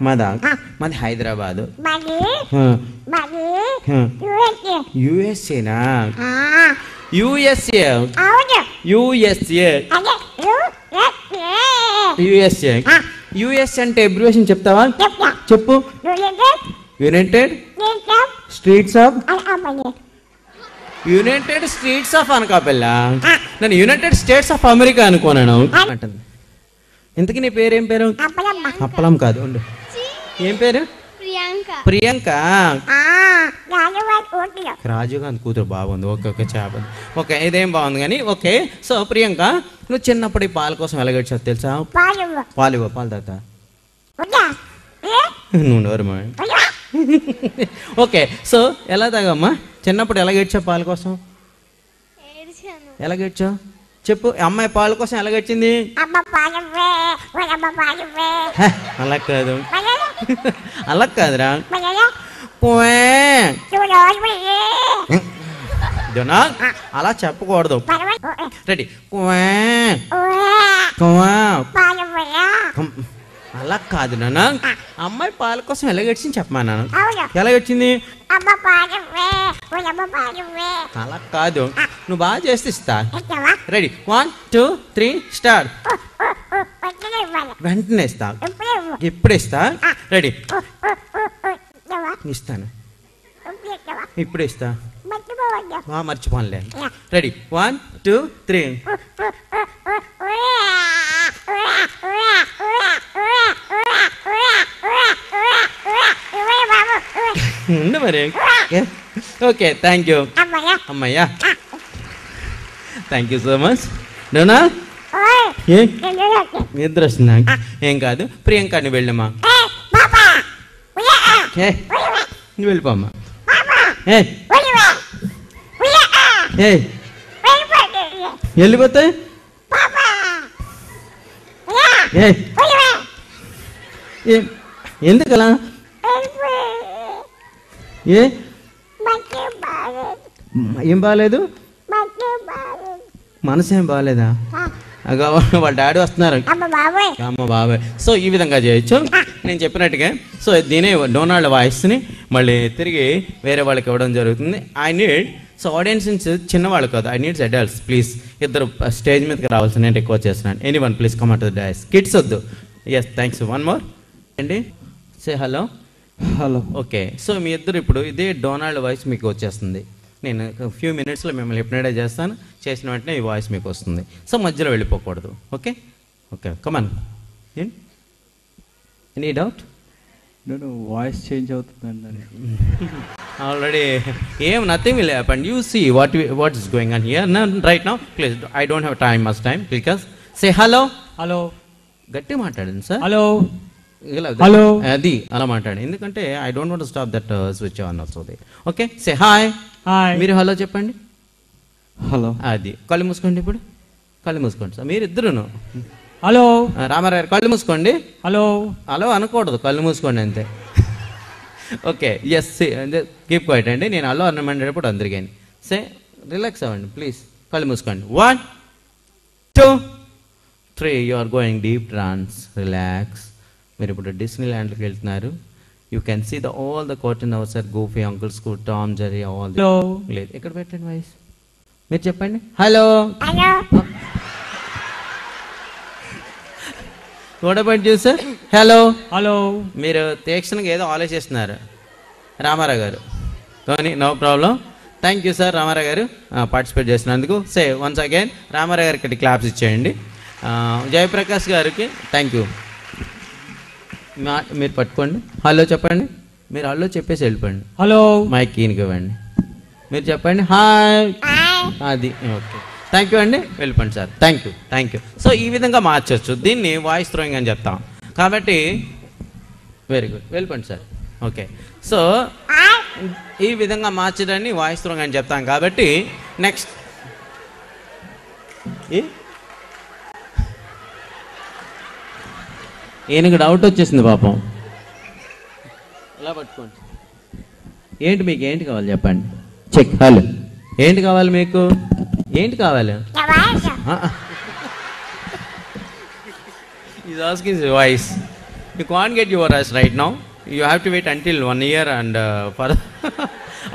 మాదా మాది హైదరాబాదు. యుఎస్ఏనా? USA USA USA అంటే అబ్రివేషన్ చెప్తావా? చెప్పు. United streets of united states of అనకాపల్లా. నేను యునైటెడ్ స్టేట్స్ ఆఫ్ అమెరికా అనుకోనాను అంటుంది. ఇంతకీ నీ పేరు ఏం పేరు? అప్పలం కాదు, ఉండు. ఏం పేరు? ప్రియాంక. రాజుగాంధీ కూతురు బాగుంది. ఓకే ఓకే చేప. ఓకే ఇదేం బాగుంది కానీ ఓకే. సో ప్రియాంక, నువ్వు చిన్నప్పుడు ఈ పాల కోసం ఎలాగొచ్చావు తెలుసా? పాలు తాత నువ్వు నోరమ్మా. ఓకే సో ఎలా తాగమ్మా? చిన్నప్పుడు ఎలా గడిచావు పాల కోసం? ఎలా గడిచావు చెప్పు. అమ్మాయి పాల కోసం ఎలా గడిచింది? అలా కాదు, అలా కాదురా. అలా చెప్పకూడదు. రెడీ? అలా కాదు నాన్న. అమ్మాయి పాల కోసం ఎలా గడిచింది చెప్పమా నాన్న. ఎలా గడిచింది? అలా కాదు, నువ్వు బాగా చేస్తే ఇస్తా. రెడీ? 1 2 3 స్టార్ట్. వెంటనే ఇస్తా. ఇప్పుడు ఇస్తా. రెడీ? ఇస్తాను. ఇప్పుడు ఇస్తా. మర్చిపోలే. రెడీ? 1 2 3. ఉండు మరి. ఓకే థ్యాంక్ యూ అమ్మయ్యా. Thank you so much. డోనా నిద్ర వస్తుంది. ఏం కాదు ప్రియాంక, నువ్వు వెళ్ళమ్మా. నువ్వు వెళ్ళిపోమ్మా. వెళ్ళిపోతాయి. ఎందుకలా? ఏం బాగాలేదు? మనసు ఏం బాగాలేదా? వాళ్ళ డాడీ వస్తున్నారు. అమ్మ బాబాయ్. సో ఈ విధంగా చేయొచ్చు నేను చెప్పినట్టుగా. సో దీనే డొనాల్డ్ వాయిస్ని మళ్ళీ తిరిగి వేరే వాళ్ళకి ఇవ్వడం జరుగుతుంది. ఐ నీడ్ సో ఆడియన్స్ నుంచి చిన్నవాళ్ళు కాదు, ఐ నీడ్స్ అడల్ట్స్. ప్లీజ్ ఇద్దరు స్టేజ్ మీదకి రావాల్సి నేను రిక్వెస్ట్ చేస్తున్నాను. Anyone please come out to the dais. Kids వద్దు. Yes thanks. వన్ మోర్ అండి. Say hello. Hello. Okay so మీ ఇద్దరు ఇప్పుడు ఇదే డొనాల్డ్ వాయిస్ మీకు వచ్చేస్తుంది. నేను ఫ్యూ మినిట్స్లో మిమ్మల్ని హిప్నటైజ్ చేస్తాను. చేసిన వెంటనే ఈ వాయిస్ మీకు వస్తుంది. సో మధ్యలో వెళ్ళిపోకూడదు. Okay okay come on. Any doubt? Voice change అవుతుందండి ఆల్రెడీ. ఏం nothing will happen. You see what is going on here right now. Please I don't have time much time. Because say hello. Hello. గట్టి మాట్లాడండి sir. Hello. Hello. అది అలా మాట్లాడండి, ఎందుకంటే I don't want to stop that switch on వస్తుంది. Okay say hi. Hi. మీరు hello చెప్పండి. Hello. అది కళ్ళు మూసుకోండి. ఇప్పుడు కళ్ళు మూసుకోండి సార్ మీరు ఇద్దరును. హలో. రామారావు గారు కళ్ళు మూసుకోండి. హలో. హలో అనకూడదు, కళ్ళు మూసుకోండి అంతే. ఓకే ఎస్ కీప్ క్వైట్ అండి. నేను హలో అన్నమానేటప్పుడు అందరికీ సే రిలాక్స్ అవ్వండి ప్లీజ్. కళ్ళు మూసుకోండి. 1 2 3. You are going deep trance. Relax. మీరు ఇప్పుడు డిస్నీ ల్యాండ్కి వెళ్తున్నారు. You can see all the cartoon ours are Goofy, uncle school, Tom Jerry, all the. లేదు ఇక్కడ పెట్టండి వాయిస్. మీరు చెప్పండి hello. What about you sir? Hello. Hello. మీరు తీక్షణంగా ఏదో ఆలోచిస్తున్నారు రామారావు గారు, కానీ no problem. Thank you sir Ramarao garu participate చేసినందుకు. సే వన్స్ అగైన్ రామారావు గారికి క్లాప్స్ ఇచ్చేయండి. జయప్రకాష్ గారికి థ్యాంక్ యూ. మీరు పట్టుకోండి. హలో చెప్పండి. మీరు హలో చెప్పేసి వెళ్ళిపోండి. హలో. మైక్ ఈయనకి ఇవ్వండి. మీరు చెప్పండి హాయ్. అది ఓకే థ్యాంక్ యూ అండి. వెళ్ళిపోండి సార్. Thank you. సో ఈ విధంగా మార్చొచ్చు దీన్ని వాయిస్ థ్రోయింగ్ అని చెప్తాం కాబట్టి. Very good. వెళ్ళిపోండి సార్. ఓకే సో ఈ విధంగా మార్చడాన్ని వాయిస్ థ్రోయింగ్ అని చెప్తాం కాబట్టి నెక్స్ట్ ఈయనకు డౌట్ వచ్చేసింది పాపం. ఇలా పట్టుకోండి. ఏంటి మీకు ఏంటి కావాలి చెప్పండి. చెక్. హలో ఏంటి కావాలి మీకు? ఏంటి కావాలి? Is asking voice. You can't get your voice right now. You have to wait until 1 year and for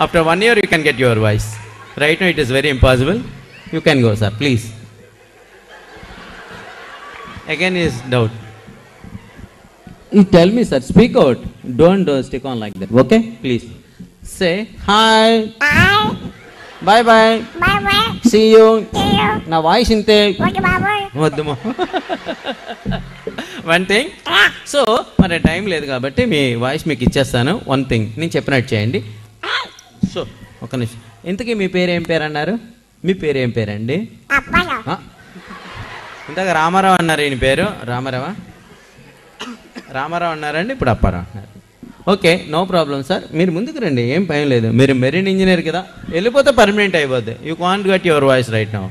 after 1 year you can get your voice. Right now it is very impossible. You can go, sir, please. Again is doubt. You tell me, sir, speak out. Don't stick on like that. Okay, please. Say hi. Bye. Bye bye. Bye bye. See you. See you. నా voice ఇంతే. Okay, bye. వద్దుమా. One thing. So మరి time లేదు కాబట్టి మీ voice మీకు ఇచ్చేస్తాను. One thing నేను చెప్పినట్టు చేయండి. సో ఒక నిమిషం. ఇంతకీ మీ పేరు ఏం పేరు అన్నారు? మీ పేరు ఏం పేరండి? Apaya. ఇంతక రామారావు అన్నారు. ఈయన పేరు రామారావా? రామారావు అన్నారండి, ఇప్పుడు అప్పారావు అన్నారు. Okay, no problem sir. మీరు ముందుకు రండి, ఏం భయం లేదు. మీరు మెరీన్ ఇంజనీర్ కదా, వెళ్ళిపోతే పర్మనెంట్ అయిపోద్ది. You can't get your voice right now.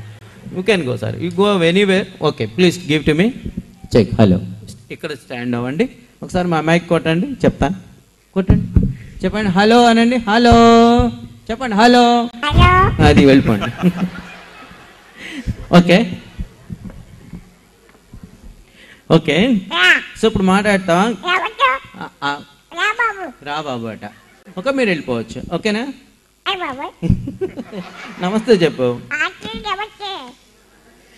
You can go sir. You go anywhere. Okay, please give to me. Check. Hello. ఇక్కడ స్టాండ్ అవ్వండి. ఒకసారి మా మైక్ కొట్టండి, చెప్తాను. కొట్టండి, చెప్పండి హలో అనండి. హలో చెప్పండి. హలో. Hello. అది వెళ్ళిపోండి. Okay okay. Yeah. సో ఇప్పుడు మాట్లాడతావా? Rabato. ఆ, Rababu. రా బాబు అట. ఓకే, మీరు వెళ్ళిపోవచ్చు. ఓకేనా? Hey, babu. నమస్తే చెప్పు. Ati namaste.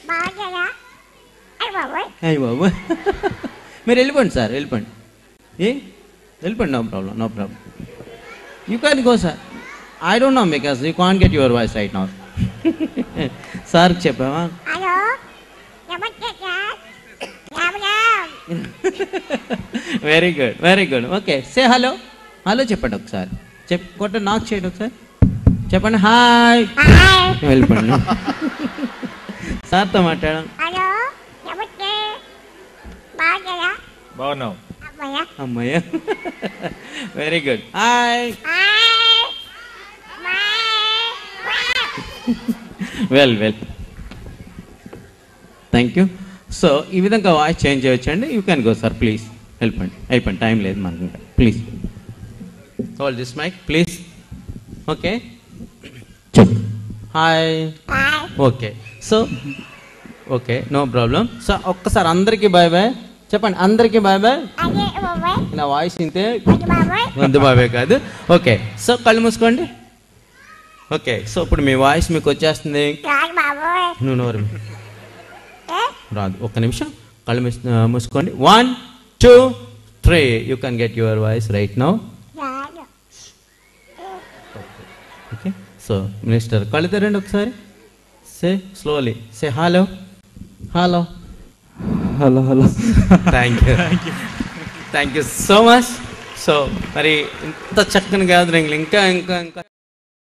Baagala. Hey, babu. అయ్యి బాబు. మీరు వెళ్ళిపోండి సార్, వెళ్ళిపోండి. ఏ వెళ్ళిపోండి. No problem, no problem. You can go sir. I don't know because you can't get your voice right now. సార్కి చెప్పావా? Hello. Namaste, sir. Ram. Very good, very good. Okay, say hello. Hello చెప్పండి ఒకసారి. కొట్ట నాకు చేయండి ఒకసారి. చెప్పండి hi. Hi. వెళ్ళిపోండి. సార్తో మాట్లాడాం. Hello. Namaste. Baagala. బాగున్నావు. Apaya. అమ్మయ్య. Very good. Hi. Hi. Well well, thank you. So ఈ విధంగా వాయిస్ చేంజ్ చేయొచ్చండి. You can go sir, please. వెళ్ళిపోండి, అయిపోయింది, టైం లేదు మనకు ఇంకా. Please hold this mike please. Okay, చెప్పు. Hi. Hi. Okay, so okay, no problem. So ఒక్కసారి అందరికీ బాయ్ బాయ్ చెప్పండి. అందరికీ బాయ్ బాయ్. Adi babu. నా వాయిస్ ఇంతే. Okay, babu. వద్దు బాబాయ్ కాదు. ఓకే, సో కళ్ళు మూసుకోండి. ఓకే, సో ఇప్పుడు మీ వాయిస్ మీకు వచ్చేస్తుంది. Right, babu. నువ్వు నోరు Eh? రాదు. ఒక్క నిమిషం, కళ్ళు మూసుకోండి. 1 2 3. You can get your voice right now. Right. Okay, so minister కళ్ళు తెరండి ఒకసారి. Say slowly, say hello. Hello. Hello hello. Thank you, thank you so much. So మరి ఇంత చక్కని గ్యాదరింగ్ ఇంకా ఇంకా ఇంకా